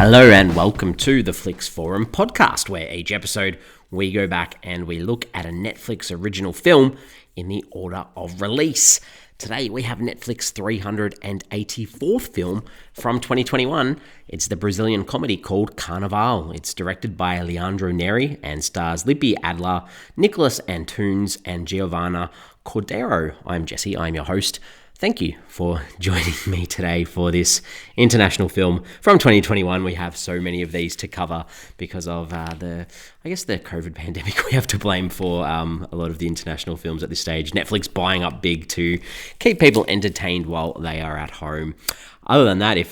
Hello and welcome to the Flix Forum podcast, where each episode we go back and we look at a Netflix original film in the order of release. Today we have Netflix 384th film from 2021. It's the Brazilian comedy called Carnaval. It's directed by Leandro Neri and stars Lipy Adler, Nikolas, Antunes, and Giovana. Cordeiro. I'm Jesse, I'm your host. Thank you for joining me today for this international film from 2021. We have so many of these to cover because of the COVID pandemic we have to blame for a lot of the international films at this stage. Netflix buying up big to keep people entertained while they are at home. Other than that, if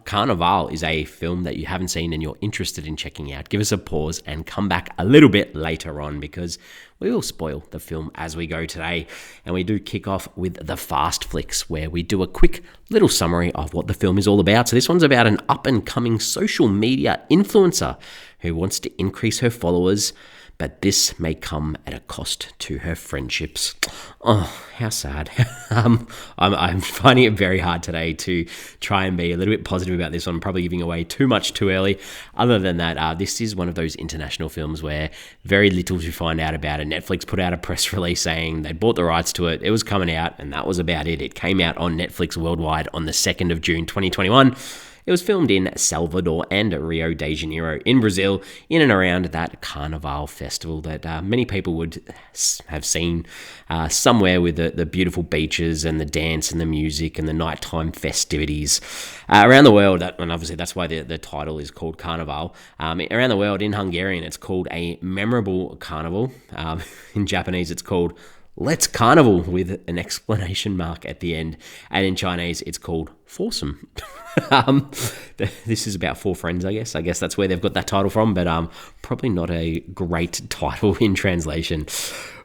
Carnaval is a film that you haven't seen and you're interested in checking out, give us a pause and come back a little bit later on because we will spoil the film as we go today. And we do kick off with the Fast Flicks, where we do a quick little summary of what the film is all about. So this one's about an up-and-coming social media influencer who wants to increase her followers, but this may come at a cost to her friendships. Oh, how sad. I'm finding it very hard today to try and be a little bit positive about this one. I'm probably giving away too much too early. Other than that, this is one of those international films where very little to find out about it. Netflix put out a press release saying they'd bought the rights to it. It was coming out, and that was about it. It came out on Netflix worldwide on the 2nd of June, 2021. It was filmed in Salvador and Rio de Janeiro in Brazil, in and around that Carnaval festival that many people would have seen somewhere with the beautiful beaches and the dance and the music and the nighttime festivities. Around the world, and obviously that's why the title is called Carnaval. Around the world, in Hungarian, it's called a memorable carnival. In Japanese, it's called Let's Carnival with an exclamation mark at the end. And in Chinese, it's called Foursome. This is about four friends, I guess. I guess that's where they've got that title from, but probably not a great title in translation.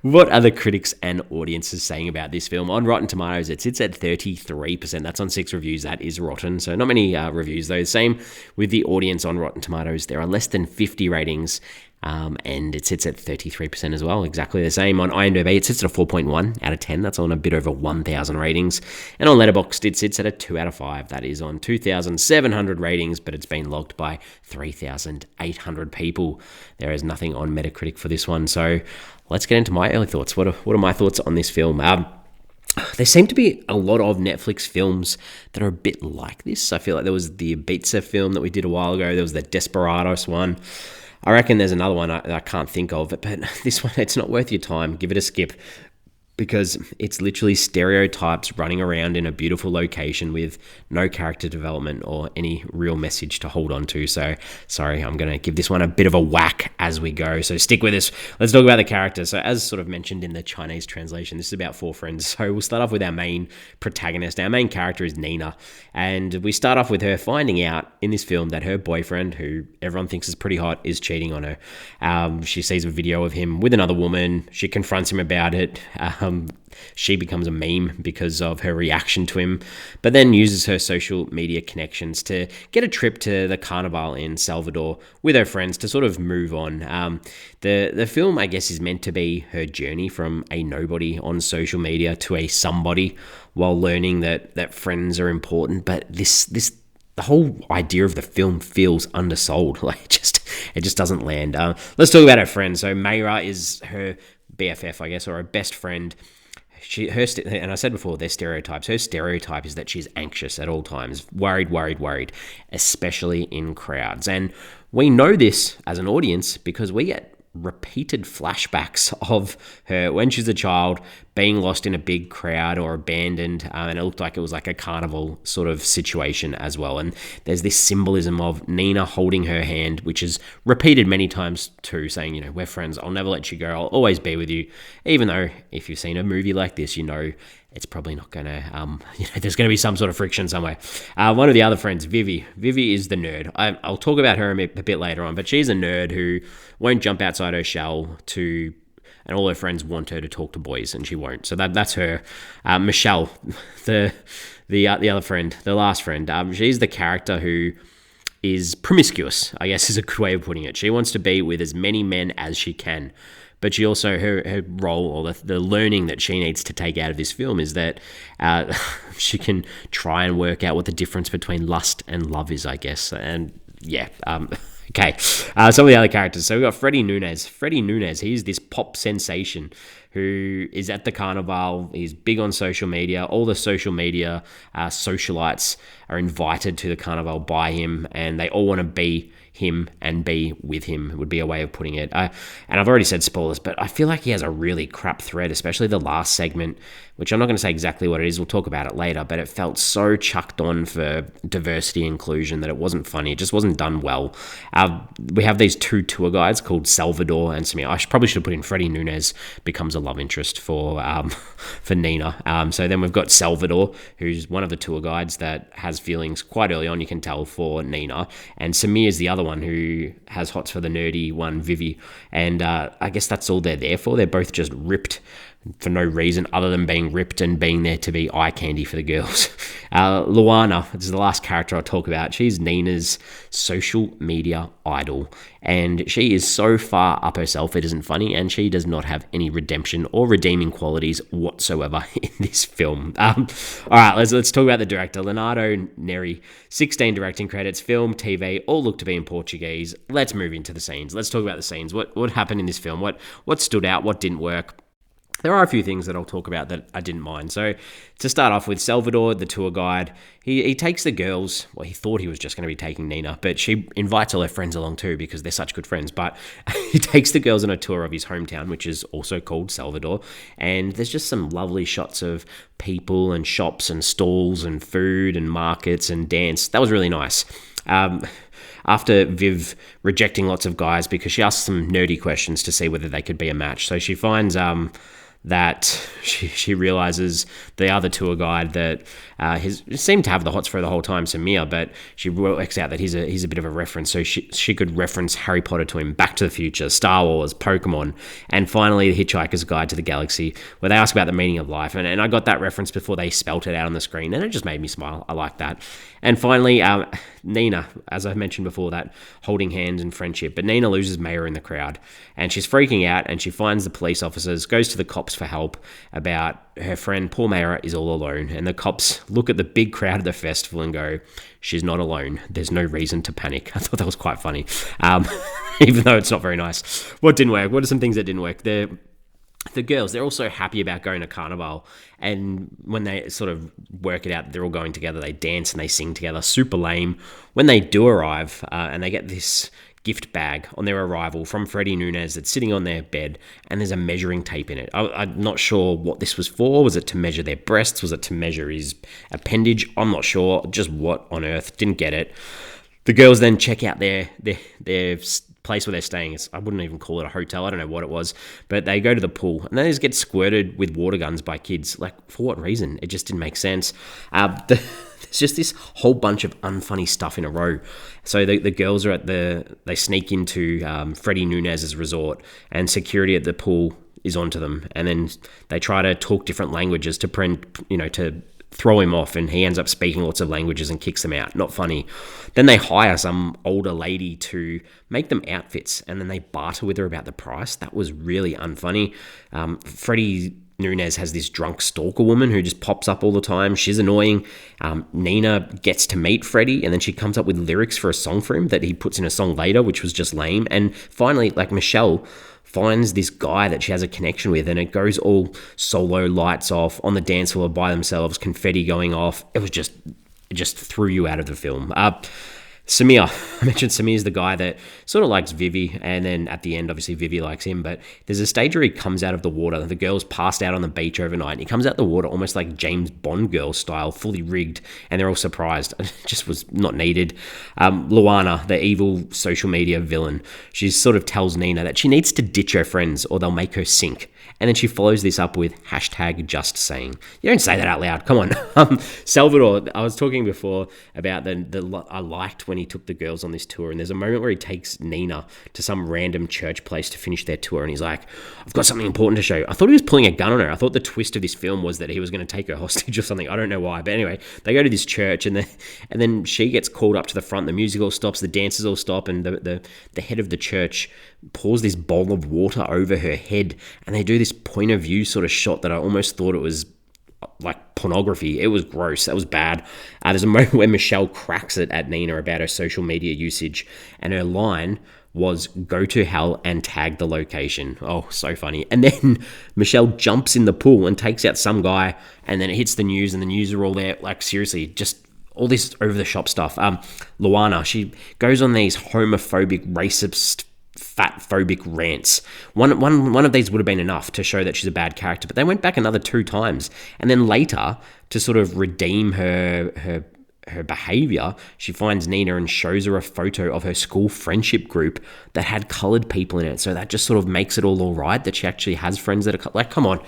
What are the critics and audiences saying about this film? On Rotten Tomatoes, it sits at 33%. That's on 6 reviews. That is rotten. So not many reviews, though. Same with the audience on Rotten Tomatoes. There are less than 50 ratings. And it sits at 33% as well, exactly the same. On IMDb, it sits at a 4.1 out of 10. That's on a bit over 1,000 ratings. And on Letterboxd, it sits at a 2 out of 5. That is on 2,700 ratings, but it's been logged by 3,800 people. There is nothing on Metacritic for this one. So let's get into my early thoughts. What are my thoughts on this film? There seem to be a lot of Netflix films that are a bit like this. I feel like there was the Ibiza film that we did a while ago. There was the Desperados one. I reckon there's another one I can't think of, but this one, it's not worth your time. Give it a skip because it's literally stereotypes running around in a beautiful location with no character development or any real message to hold on to. So, sorry, I'm going to give this one a bit of a whack as we go. So stick with us. Let's talk about the characters. So as sort of mentioned in the Chinese translation, this is about four friends. So we'll start off with our main protagonist. Our main character is Nina. And we start off with her finding out in this film that her boyfriend, who everyone thinks is pretty hot, is cheating on her. She sees a video of him with another woman. She confronts him about it. She becomes a meme because of her reaction to him, but then uses her social media connections to get a trip to the Carnaval in Salvador with her friends to sort of move on. The film, I guess, is meant to be her journey from a nobody on social media to a somebody while learning that friends are important. But the whole idea of the film feels undersold. Like it just doesn't land. Let's talk about her friend. So Mayra is her BFF, I guess, or her best friend. And I said before, they're stereotypes. Her stereotype is that she's anxious at all times, worried, especially in crowds. And we know this as an audience because we get repeated flashbacks of her when she's a child being lost in a big crowd or abandoned, and it looked like it was like a carnival sort of situation as well. And there's this symbolism of Nina holding her hand, which is repeated many times too, saying, we're friends, I'll never let you go, I'll always be with you. Even though if you've seen a movie like this, it's probably not going to, there's going to be some sort of friction somewhere. One of the other friends, Vivi is the nerd. I'll talk about her a bit later on, but she's a nerd who won't jump outside her shell and all her friends want her to talk to boys, and she won't. So that's her. Michelle, the other friend, the last friend. She's the character who is promiscuous, I guess is a good way of putting it. She wants to be with as many men as she can. But she also, her role, or the learning that she needs to take out of this film is that she can try and work out what the difference between lust and love is, I guess. And yeah. Okay, some of the other characters. So we've got Freddie Nunez. Freddie Nunez, he's this pop sensation who is at the Carnaval. He's big on social media. All the social media socialites are invited to the Carnaval by him, and they all want to be him and be with him, would be a way of putting it. And I've already said spoilers, but I feel like he has a really crap thread, especially the last segment, which I'm not going to say exactly what it is. We'll talk about it later, but it felt so chucked on for diversity and inclusion that it wasn't funny. It just wasn't done well. We have these two tour guides called Salvador and Samir. Probably should have put in Freddie Nunez becomes a love interest for Nina. So then we've got Salvador, who's one of the tour guides that has feelings quite early on, you can tell, for Nina. And Samir is the other one who has hots for the nerdy one, Vivi. And I guess that's all they're there for. They're both just ripped for no reason other than being ripped and being there to be eye candy for the girls. Luana, this is the last character I'll talk about. She's Nina's social media idol, and she is so far up herself it isn't funny, and she does not have any redemption or redeeming qualities whatsoever in this film. All right, let's talk about the director, Leandro Neri. 16 directing credits, film, TV, all look to be in Portuguese. Let's move into the scenes. Let's talk about the scenes. What happened in this film? What stood out? What didn't work? There are a few things that I'll talk about that I didn't mind. So to start off with, Salvador, the tour guide, he takes the girls. Well, he thought he was just going to be taking Nina, but she invites all her friends along too because they're such good friends. But he takes the girls on a tour of his hometown, which is also called Salvador. And there's just some lovely shots of people and shops and stalls and food and markets and dance. That was really nice. After Viv rejecting lots of guys because she asks some nerdy questions to see whether they could be a match. So she finds that she realizes the other tour guide that seemed to have the hots for her the whole time, Samir, but she works out that he's a bit of a reference, so she could reference Harry Potter to him, Back to the Future, Star Wars, Pokemon, and finally The Hitchhiker's Guide to the Galaxy, where they ask about the meaning of life, and I got that reference before they spelt it out on the screen, and it just made me smile. I like that. And finally, Nina, as I mentioned before, that holding hands and friendship, but Nina loses Maya in the crowd, and she's freaking out, and she finds the police officers, goes to the cops for help about her friend, poor Maya, is all alone, and the cops look at the big crowd at the festival and go, she's not alone. There's no reason to panic. I thought that was quite funny, even though it's not very nice. What didn't work? What are some things that didn't work? The girls, they're all so happy about going to Carnaval, and when they sort of work it out, they're all going together, they dance and they sing together, super lame. When they do arrive, and they get this gift bag on their arrival from Freddie Nunez that's sitting on their bed, and there's a measuring tape in it. I'm not sure what this was for. Was it to measure their breasts? Was it to measure his appendage? I'm not sure. Just what on earth? Didn't get it. The girls then check out their place where they're staying. I wouldn't even call it a hotel. I don't know what it was, but they go to the pool and they just get squirted with water guns by kids. Like, for what reason? It just didn't make sense. There's just this whole bunch of unfunny stuff in a row. So the girls are they sneak into Freddie Nunez's resort, and security at the pool is onto them, and then they try to talk different languages to throw him off, and he ends up speaking lots of languages and kicks them out. Not funny. Then they hire some older lady to make them outfits, and then they barter with her about the price. That was really unfunny. Freddie Nunez has this drunk stalker woman who just pops up all the time. She's annoying. Nina gets to meet Freddie, and then she comes up with lyrics for a song for him that he puts in a song later, which was just lame. And finally, Michelle finds this guy that she has a connection with, and it goes all solo, lights off, on the dance floor by themselves, confetti going off. It just threw you out of the film. Samir, I mentioned Samir's the guy that sort of likes Vivi, and then at the end, obviously, Vivi likes him, but there's a stage where he comes out of the water. The girl's passed out on the beach overnight, and he comes out the water almost like James Bond girl style, fully rigged, and they're all surprised. It just was not needed. Luana, the evil social media villain, she sort of tells Nina that she needs to ditch her friends or they'll make her sink. And then she follows this up with #JustSaying. You don't say that out loud. Come on. Salvador, I was talking before about I liked when he took the girls on this tour, and there's a moment where he takes Nina to some random church place to finish their tour, and he's like, I've got something important to show you. I thought he was pulling a gun on her. I thought the twist of this film was that he was going to take her hostage or something. I don't know why. But anyway, they go to this church, and then she gets called up to the front. The music all stops, the dancers all stop, and the head of the church pours this bowl of water over her head, and they do this point of view sort of shot that I almost thought it was like pornography. It was gross. That was bad. There's a moment where Michelle cracks it at Nina about her social media usage, and her line was "go to hell and tag the location." Oh, so funny. And then Michelle jumps in the pool and takes out some guy, and then it hits the news, and the news are all there. Like, seriously, just all this over-the-shop stuff. Luana, she goes on these homophobic, racist, fat-phobic rants. One of these would have been enough to show that she's a bad character, but they went back another 2 times. And then later, to sort of redeem her behavior, she finds Nina and shows her a photo of her school friendship group that had colored people in it. So that just sort of makes it all right that she actually has friends that are like, come on,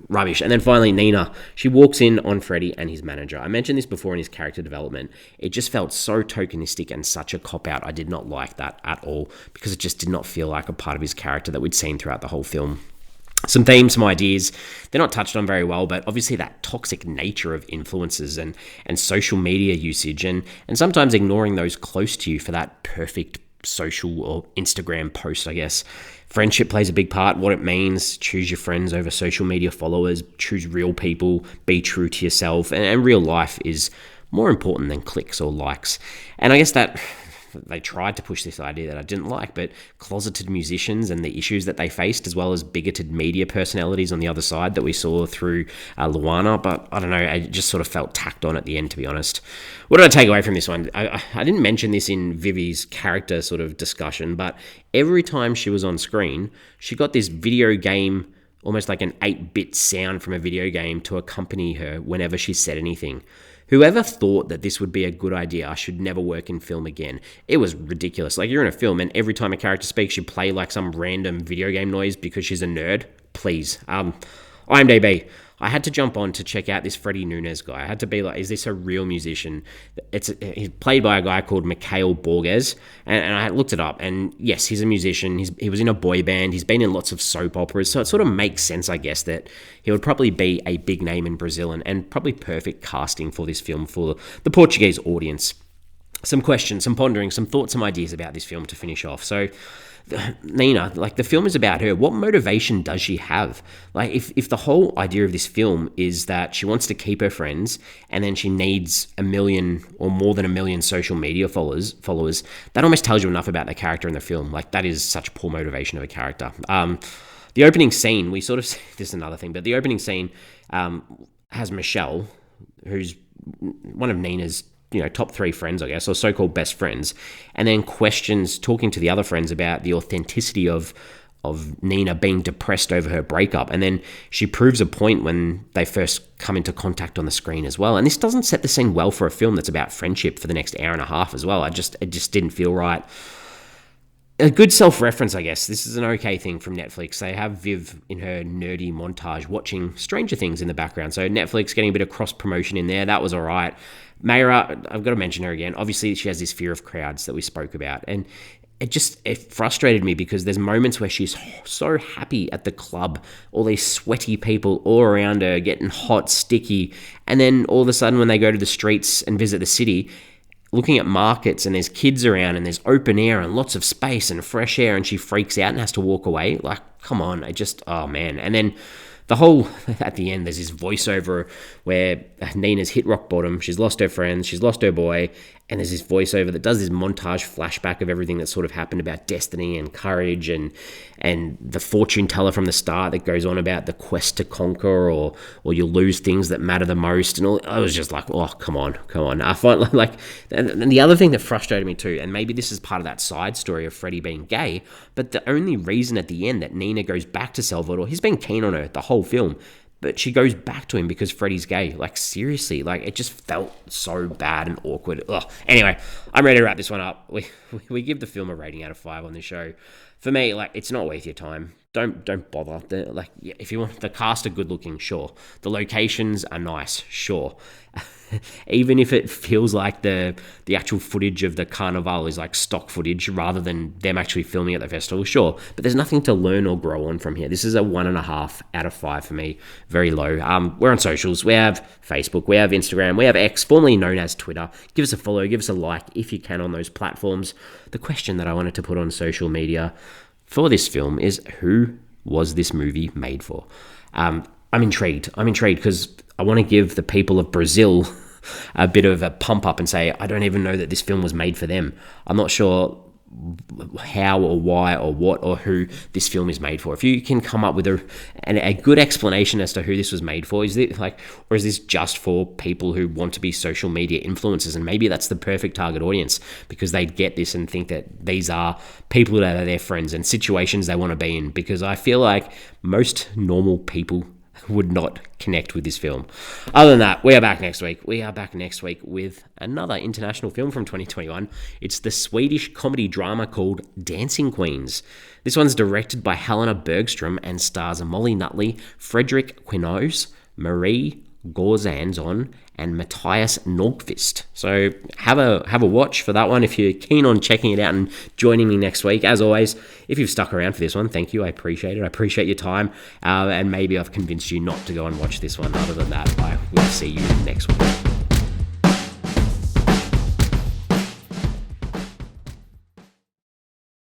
rubbish. And then finally, Nina, she walks in on Freddie and his manager. I mentioned this before in his character development. It just felt so tokenistic and such a cop-out. I did not like that at all because it just did not feel like a part of his character that we'd seen throughout the whole film. Some themes, some ideas, they're not touched on very well, but obviously that toxic nature of influences and social media usage and sometimes ignoring those close to you for that perfect social or Instagram post, I guess. Friendship plays a big part, what it means. Choose your friends over social media followers, choose real people, be true to yourself, and real life is more important than clicks or likes. And I guess that they tried to push this idea that I didn't like, but closeted musicians and the issues that they faced, as well as bigoted media personalities on the other side that we saw through Luana. But I don't know, it just sort of felt tacked on at the end, to be honest. What did I take away from this one? I didn't mention this in Vivi's character sort of discussion, but every time she was on screen, she got this video game, almost like an 8-bit sound from a video game to accompany her whenever she said anything. Whoever thought that this would be a good idea should never work in film again. It was ridiculous. Like, you're in a film and every time a character speaks, you play like some random video game noise because she's a nerd. Please. IMDb. I had to jump on to check out this Freddie Nunez guy. I had to be like, is this a real musician? He's played by a guy called Mikhail Borges, and I looked it up, and yes, he's a musician. He was in a boy band. He's been in lots of soap operas, so it sort of makes sense, I guess, that he would probably be a big name in Brazil and probably perfect casting for this film for the Portuguese audience. Some questions, some pondering, some thoughts, some ideas about this film to finish off. So, Nina, like, the film is about her. What motivation does she have? Like, if the whole idea of this film is that she wants to keep her friends and then she needs 1 million or more than 1 million social media followers, that almost tells you enough about the character in the film. Like, that is such poor motivation of a character. The opening scene, we sort of, this is another thing, but the opening scene has Michelle, who's one of Nina's top 3 friends, I guess, or so-called best friends, and then questions, talking to the other friends about the authenticity of Nina being depressed over her breakup. And then she proves a point when they first come into contact on the screen as well. And this doesn't set the scene well for a film that's about friendship for the next hour and a half as well. It just didn't feel right. A good self-reference, I guess. This is an okay thing from Netflix. They have Viv in her nerdy montage watching Stranger Things in the background. So Netflix getting a bit of cross-promotion in there. That was all right. Mayra, I've got to mention her again. Obviously, she has this fear of crowds that we spoke about. And it frustrated me because there's moments where she's so happy at the club, all these sweaty people all around her, getting hot, sticky. And then all of a sudden when they go to the streets and visit the city, looking at markets and there's kids around and there's open air and lots of space and fresh air, and she freaks out and has to walk away. Like, come on, oh man. And then the whole, at the end, there's this voiceover where Nina's hit rock bottom. She's lost her friends, she's lost her boy, and there's this voiceover that does this montage flashback of everything that sort of happened about destiny and courage and the fortune teller from the start that goes on about the quest to conquer or you'll lose things that matter the most. And all, I was just like, oh, come on. I find and the other thing that frustrated me too, and maybe this is part of that side story of Freddie being gay, but the only reason at the end that Nina goes back to Salvador, he's been keen on her the whole film, but she goes back to him because Freddie's gay. Like, seriously, like, it just felt so bad and awkward. Ugh. Anyway, I'm ready to wrap this one up. We give the film a rating out of 5 on this show. For me, like, it's not worth your time. Don't bother. If you want, the cast are good looking, sure. The locations are nice, sure. Even if it feels like the actual footage of the Carnaval is like stock footage rather than them actually filming at the festival, sure. But there's nothing to learn or grow on from here. This is a 1.5 out of 5 for me. Very low. We're on socials. We have Facebook. We have Instagram. We have X, formerly known as Twitter. Give us a follow. Give us a like if you can on those platforms. The question that I wanted to put on social media for this film is, who was this movie made for? I'm intrigued because I want to give the people of Brazil a bit of a pump up and say, I don't even know that this film was made for them. I'm not sure how or why or what or who this film is made for. If you can come up with a good explanation as to who this was made for, is this just for people who want to be social media influencers? And maybe that's the perfect target audience, because they'd get this and think that these are people that are their friends and situations they want to be in, because I feel like most normal people would not connect with this film. Other than that, we are back next week. We are back next week with another international film from 2021. It's the Swedish comedy drama called Dancing Queens. This one's directed by Helena Bergström and stars Molly Nutley, Fredrik Quinones, Marie Gorzanson, and Matthias Nordqvist. So have a watch for that one if you're keen on checking it out and joining me next week. As always, if you've stuck around for this one, thank you. I appreciate it. I appreciate your time. And maybe I've convinced you not to go and watch this one. Other than that, I will see you next week.